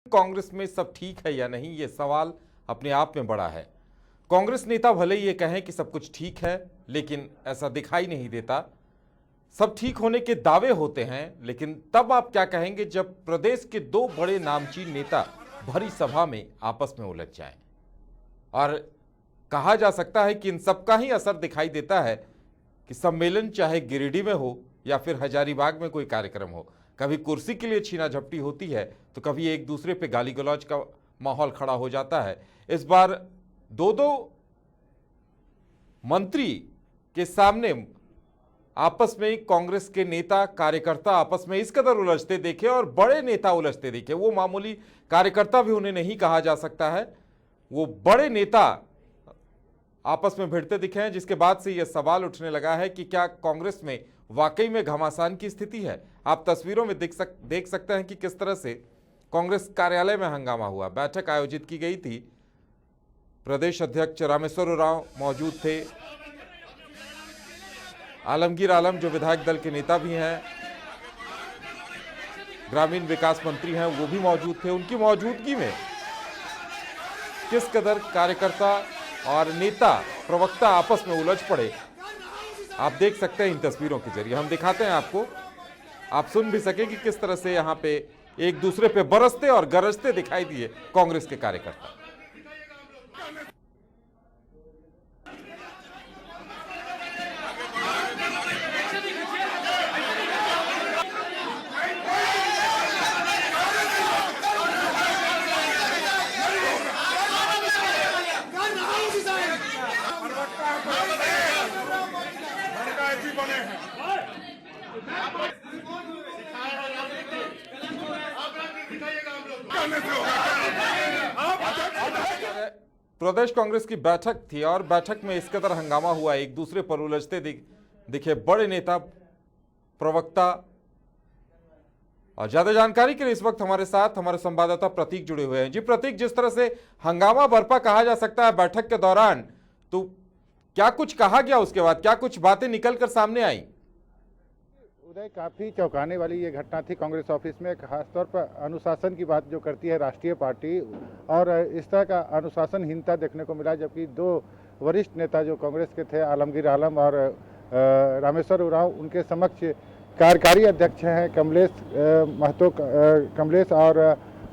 कांग्रेस में सब ठीक है या नहीं, ये सवाल अपने आप में बड़ा है। कांग्रेस नेता भले ही ये कहें कि सब कुछ ठीक है, लेकिन ऐसा दिखाई नहीं देता। सब ठीक होने के दावे होते हैं, लेकिन तब आप क्या कहेंगे जब प्रदेश के दो बड़े नामचीन नेता भरी सभा में आपस में उलझ जाएं? और कहा जा सकता है कि इन सबका ही असर दिखाई देता है कि सम्मेलन चाहे गिरिडीह में हो या फिर हजारीबाग में कोई कार्यक्रम हो, कभी कुर्सी के लिए छीना झपटी होती है तो कभी एक दूसरे पे गाली गलौज का माहौल खड़ा हो जाता है। इस बार दो दो मंत्री के सामने आपस में कांग्रेस के नेता कार्यकर्ता आपस में इस कदर उलझते देखे और बड़े नेता उलझते देखे। वो मामूली कार्यकर्ता भी उन्हें नहीं कहा जा सकता है, वो बड़े नेता आपस में भिड़ते दिखे हैं, जिसके बाद से यह सवाल उठने लगा है कि क्या कांग्रेस में वाकई में घमासान की स्थिति है। आप तस्वीरों में देख सकते हैं कि किस तरह से कांग्रेस कार्यालय में हंगामा हुआ। बैठक आयोजित की गई थी, प्रदेश अध्यक्ष रामेश्वर उरांव मौजूद थे, आलमगीर आलम जो विधायक दल के नेता भी हैं, ग्रामीण विकास मंत्री हैं, वो भी मौजूद थे। उनकी मौजूदगी में किस कदर कार्यकर्ता और नेता प्रवक्ता आपस में उलझ पड़े, आप देख सकते हैं इन तस्वीरों के जरिए। हम दिखाते हैं आपको, आप सुन भी सके कि किस तरह से यहां पे एक दूसरे पे बरसते और गरजते दिखाई दिए कांग्रेस के कार्यकर्ता। प्रदेश कांग्रेस की बैठक थी और बैठक में इस कदर हंगामा हुआ, एक दूसरे पर उलझते दिखे बड़े नेता प्रवक्ता। और ज्यादा जानकारी के लिए इस वक्त हमारे साथ हमारे संवाददाता प्रतीक जुड़े हुए हैं। जी प्रतीक, जिस तरह से हंगामा बरपा कहा जा सकता है बैठक के दौरान, तो क्या कुछ कहा गया, उसके बाद क्या कुछ बातें निकलकर सामने आई? उदय, काफ़ी चौंकाने वाली ये घटना थी कांग्रेस ऑफिस में, खासतौर पर अनुशासन की बात जो करती है राष्ट्रीय पार्टी, और इस तरह का अनुशासनहीनता देखने को मिला। जबकि दो वरिष्ठ नेता जो कांग्रेस के थे, आलमगीर आलम और रामेश्वर उरांव, उनके समक्ष कार्यकारी अध्यक्ष हैं कमलेश महतो, कमलेश और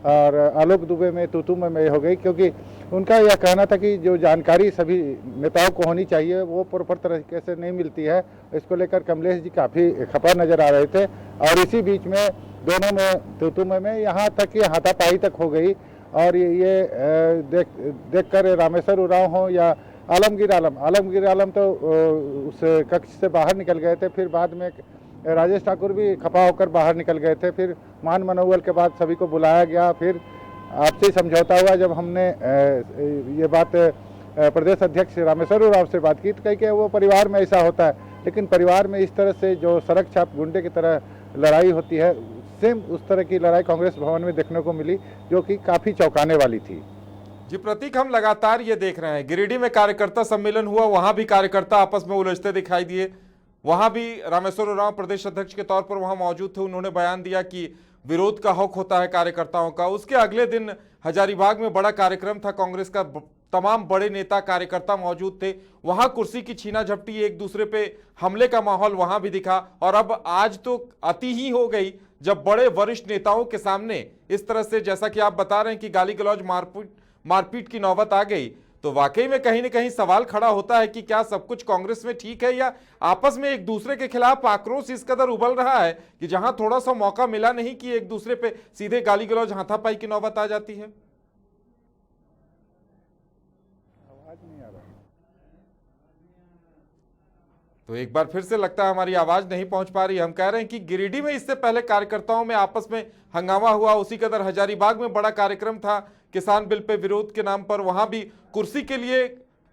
आलोक दुबे में तू में हो गई, क्योंकि उनका यह कहना था कि जो जानकारी सभी नेताओं को होनी चाहिए वो प्रॉपर तरीके से नहीं मिलती है। इसको लेकर कमलेश जी काफ़ी खपा नजर आ रहे थे और इसी बीच में दोनों में तू में यहाँ तक कि हाथापाई तक हो गई। और ये देख कर रामेश्वर उरांव हो या आलमगीर आलम तो उस कक्ष से बाहर निकल गए थे। फिर बाद में राजेश ठाकुर भी खपा होकर बाहर निकल गए थे। फिर मान मनोबल के बाद सभी को बुलाया गया, फिर आपसी समझौता हुआ। जब हमने ये बात प्रदेश अध्यक्ष रामेश्वर उरांव से बात की तो कही कि वो परिवार में ऐसा होता है, लेकिन परिवार में इस तरह से जो सड़क छाप गुंडे की तरह लड़ाई होती है, सेम उस तरह की लड़ाई कांग्रेस भवन में देखने को मिली, जो कि काफ़ी चौंकाने वाली थी। जी प्रतीक, हम लगातार ये देख रहे हैं, गिरिडीह में कार्यकर्ता सम्मेलन हुआ, वहां भी कार्यकर्ता आपस में उलझते दिखाई दिए। वहां भी रामेश्वर उरांव प्रदेश अध्यक्ष के तौर पर वहां मौजूद थे, उन्होंने बयान दिया कि विरोध का हक होता है कार्यकर्ताओं का। उसके अगले दिन हजारीबाग में बड़ा कार्यक्रम था कांग्रेस का, तमाम बड़े नेता कार्यकर्ता मौजूद थे, वहां कुर्सी की छीना झपटी, एक दूसरे पे हमले का माहौल वहां भी दिखा। और अब आज तो अति ही हो गई जब बड़े वरिष्ठ नेताओं के सामने इस तरह से, जैसा कि आप बता रहे हैं कि गाली गलौज मारपीट की नौबत आ गई, तो वाकई में कहीं न कहीं सवाल खड़ा होता है कि क्या सब कुछ कांग्रेस में ठीक है, या आपस में एक दूसरे के खिलाफ आक्रोश इस कदर उबल रहा है कि जहां थोड़ा सा मौका मिला नहीं कि एक दूसरे पे सीधे गाली गलौज हाथापाई की नौबत आ जाती है। आवाज नहीं आ रहा, तो एक बार फिर से लगता है हमारी आवाज नहीं पहुंच पा रही। हम कह रहे हैं कि गिरिडीह में इससे पहले कार्यकर्ताओं में आपस में हंगामा हुआ, उसी कदर हजारीबाग में बड़ा कार्यक्रम था किसान बिल पे विरोध के नाम पर, वहां भी कुर्सी के लिए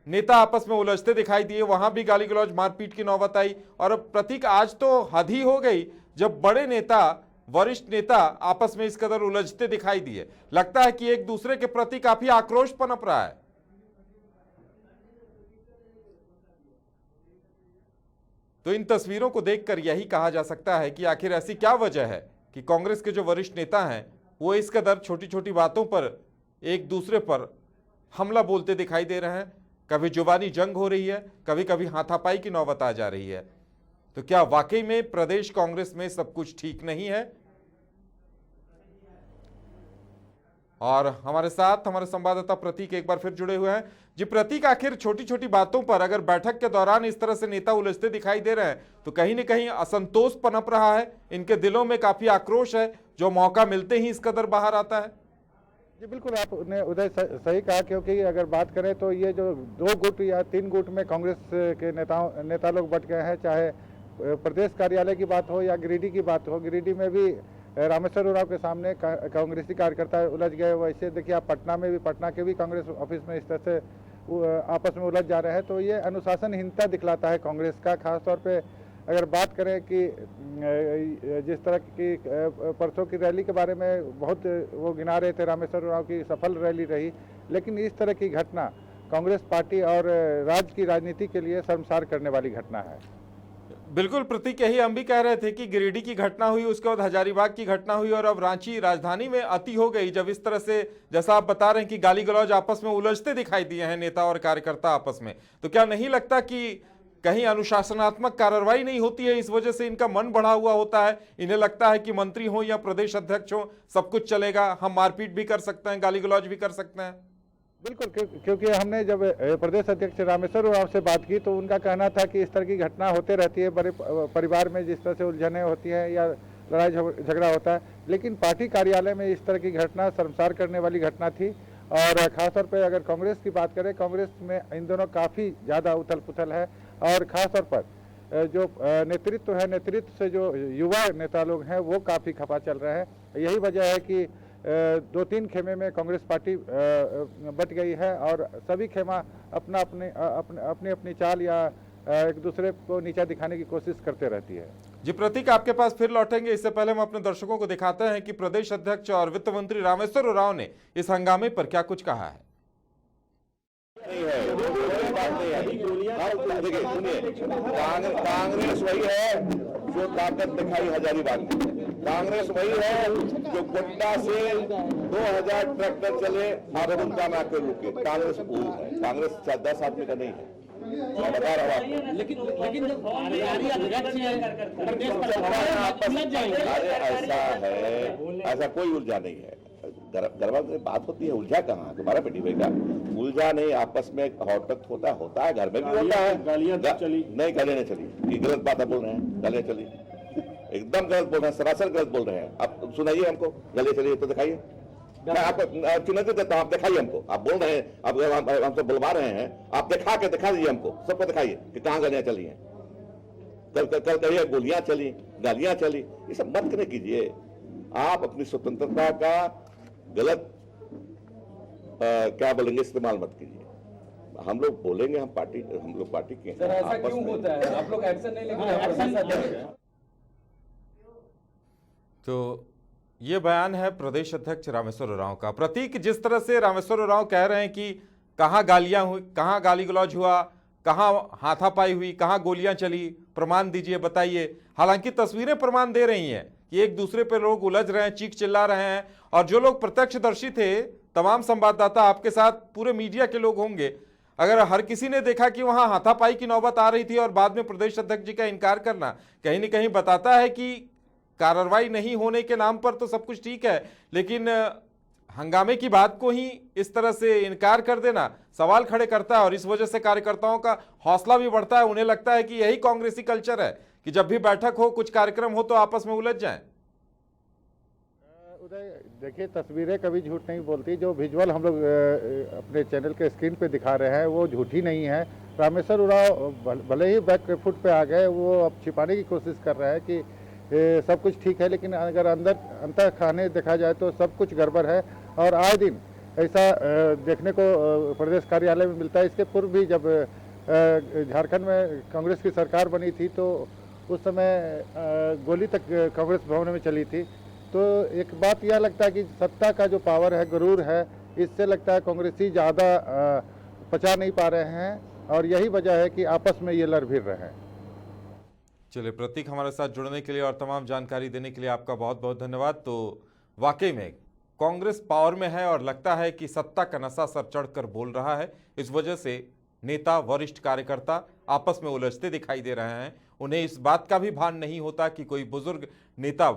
नेता आपस में उलझते दिखाई दिए, वहां भी गाली गलौज मारपीट की नौबत आई। और अब प्रतीक, आज तो हद ही हो गई जब बड़े नेता, वरिष्ठ नेता आपस में इस कदर उलझते दिखाई दिए। लगता है कि एक दूसरे के प्रति काफी आक्रोश पनप रहा है। तो इन तस्वीरों को देखकर यही कहा जा सकता है कि आखिर ऐसी क्या वजह है कि कांग्रेस के जो वरिष्ठ नेता हैं वो इस कदर छोटी छोटी बातों पर एक दूसरे पर हमला बोलते दिखाई दे रहे हैं। कभी जुबानी जंग हो रही है, कभी कभी हाथापाई की नौबत आ जा रही है। तो क्या वाकई में प्रदेश कांग्रेस में सब कुछ ठीक नहीं है? और हमारे साथ हमारे संवाददाता प्रतीक एक बार फिर जुड़े हुए हैं। जी प्रतीक, आखिर छोटी छोटी बातों पर अगर बैठक के दौरान इस तरह से नेता उलझते दिखाई दे रहे हैं तो कहीं न कहीं असंतोष पनप रहा है, इनके दिलों में काफी आक्रोश है जो मौका मिलते ही इस कदर बाहर आता है। जी बिल्कुल, आपने उदय सही कहा, क्योंकि अगर बात करें तो ये जो 2 गुट या 3 गुट में कांग्रेस के नेता लोग बट गए हैं, चाहे प्रदेश कार्यालय की बात हो या गिरिडीह की बात हो। गिरिडीह में भी रामेश्वर उरांव के सामने कांग्रेसी कार्यकर्ता उलझ गए। वैसे देखिए आप पटना में भी, पटना के भी कांग्रेस ऑफिस में इस तरह से आपस में उलझ जा रहे हैं। तो ये अनुशासनहीनता दिखलाता है कांग्रेस का। खासतौर पे अगर बात करें कि जिस तरह की परसों की रैली के बारे में बहुत वो गिना रहे थे, रामेश्वर उरांव की सफल रैली रही, लेकिन इस तरह की घटना कांग्रेस पार्टी और राज्य की राजनीति के लिए शर्मसार करने वाली घटना है। बिल्कुल प्रतीक, यही हम भी कह रहे थे कि गिरिडीह की घटना हुई, उसके बाद हजारीबाग की घटना हुई और अब रांची राजधानी में अति हो गई। जब इस तरह से जैसा आप बता रहे हैं कि गाली गलौज आपस में उलझते दिखाई दिए हैं नेता और कार्यकर्ता आपस में, तो क्या नहीं लगता कि कहीं अनुशासनात्मक कार्रवाई नहीं होती है? इस वजह से इनका मन बढ़ा हुआ होता है, इन्हें लगता है कि मंत्री हो या प्रदेश अध्यक्ष हो सब कुछ चलेगा, हम मारपीट भी कर सकते हैं, गाली गलौज भी कर सकते हैं। बिल्कुल, क्योंकि हमने जब प्रदेश अध्यक्ष रामेश्वर उरांव से बात की तो उनका कहना था कि इस तरह की घटना होते रहती है, बड़े परिवार में जिस तरह से उलझने होती हैं या लड़ाई झगड़ा होता है, लेकिन पार्टी कार्यालय में इस तरह की घटना शर्मसार करने वाली घटना थी। और खासतौर पे अगर कांग्रेस की बात करें, कांग्रेस में इन दोनों काफ़ी ज़्यादा उथल पुथल है। और ख़ासतौर पर जो नेतृत्व है, नेतृत्व से जो युवा नेता लोग हैं वो काफ़ी खफा चल रहे हैं। यही वजह है कि 2-3 खेमे में कांग्रेस पार्टी बट गई है और सभी खेमा अपनी चाल या एक दूसरे को नीचा दिखाने की कोशिश करते रहती है। जी प्रतीक, आपके पास फिर लौटेंगे, इससे पहले हम अपने दर्शकों को दिखाते हैं कि प्रदेश अध्यक्ष और वित्त मंत्री रामेश्वर उरांव ने इस हंगामे पर क्या कुछ कहा है। कांग्रेस वही है जो ताकत दिखाई हजारीबाग में। कांग्रेस वही है जो गोड्डा से 2000 ट्रैक्टर चले और उनका ना के रुके। कांग्रेस वो है, कांग्रेस 10 आदमी का नहीं है। मैं बता रहा हूँ, लेकिन ऐसा है, ऐसा कोई उलझा नहीं है। गरबा से बात होती है, उलझा कहाँ? तुम्हारा बेटी बेटा उलझा नहीं, आपस में हौटक होता है, घर में भी होता है। गालियां चली नहीं, गालियां नहीं चली, ये गलत बात बोल रहे हैं। गालियां चली, एकदम गलत बोल रहे हैं, सरासर गलत बोल रहे हैं। आप सुनाइए हमको, गालियां चली तो दिखाइए। मैं आपको चुनौती देता हूँ, आप दिखाइए हमको। आप बोल रहे हैं, आप हमसे बुलवा रहे हैं, आप दिखा दीजिए हमको, सबको दिखाइए कि कहाँ गालियां चली हैं। कल कहिए गोलियां चली, गालियां चली, ये सब मत करने कीजिए। आप अपनी स्वतंत्रता का गलत क्या बोलेंगे इस्तेमाल मत कीजिए। हम लोग बोलेंगे, हम लोग पार्टी के सर, ऐसा क्यों होता है? आप लोग एक्शन नहीं लेंगे? तो ये बयान है प्रदेश अध्यक्ष रामेश्वर उरांव का। प्रतीक, जिस तरह से रामेश्वर उरांव कह रहे हैं कि कहाँ गालियां हुई, कहाँ गाली गलौज हुआ, कहाँ हाथापाई हुई, कहाँ गोलियां चली, प्रमाण दीजिए, बताइए। हालांकि तस्वीरें प्रमाण दे रही हैं कि एक दूसरे पर लोग उलझ रहे हैं, चीख चिल्ला रहे हैं, और जो लोग प्रत्यक्षदर्शी थे, तमाम संवाददाता आपके साथ पूरे मीडिया के लोग होंगे, अगर हर किसी ने देखा कि वहां हाथापाई की नौबत आ रही थी और बाद में प्रदेश अध्यक्ष जी का इनकार करना कहीं न कहीं बताता है कि कार्रवाई नहीं होने के नाम पर तो सब कुछ ठीक है, लेकिन हंगामे की बात को ही इस तरह से इनकार कर देना सवाल खड़े करता है। और इस वजह से कार्यकर्ताओं का हौसला भी बढ़ता है, उन्हें लगता है कि यही कांग्रेसी कल्चर है कि जब भी बैठक हो, कुछ कार्यक्रम हो तो आपस में उलझ जाएं। उदय, देखिए तस्वीरें कभी झूठ नहीं बोलती। जो विजुअल हम लोग अपने चैनल के स्क्रीन पे दिखा रहे हैं वो झूठी नहीं है। रामेश्वर उरांव भले ही बैक फुट पे आ गए, वो अब छिपाने की कोशिश कर रहे हैं कि सब कुछ ठीक है, लेकिन अगर अंतर खाने देखा जाए तो सब कुछ गड़बड़ है। और आए दिन ऐसा देखने को प्रदेश कार्यालय में मिलता है। इसके पूर्व भी जब झारखंड में कांग्रेस की सरकार बनी थी तो उस समय गोली तक कांग्रेस भवन में चली थी। तो एक बात यह लगता है कि सत्ता का जो पावर है, गुरूर है, इससे लगता है कांग्रेसी ज़्यादा पचा नहीं पा रहे हैं और यही वजह है कि आपस में ये लड़ भिड़ रहे हैं। चलिए प्रतीक, हमारे साथ जुड़ने के लिए और तमाम जानकारी देने के लिए आपका बहुत बहुत धन्यवाद। तो वाकई में कांग्रेस पावर में है और लगता है कि सत्ता का नशा सर चढ़कर बोल रहा है। इस वजह से नेता, वरिष्ठ कार्यकर्ता आपस में उलझते दिखाई दे रहे हैं। उन्हें इस बात का भी भान नहीं होता कि कोई बुजुर्ग नेता,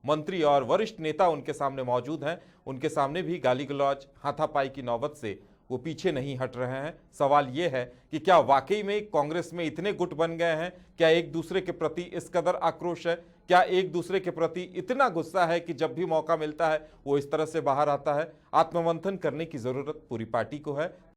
मंत्री और वरिष्ठ नेता उनके सामने मौजूद हैं। उनके सामने भी गाली गलौज, हाथापाई की नौबत से वो पीछे नहीं हट रहे हैं। सवाल ये है कि क्या वाकई में कांग्रेस में इतने गुट बन गए हैं? क्या एक दूसरे के प्रति इस कदर आक्रोश है? क्या एक दूसरे के प्रति इतना गुस्सा है कि जब भी मौका मिलता है वो इस तरह से बाहर आता है? आत्ममंथन करने की जरूरत पूरी पार्टी को है।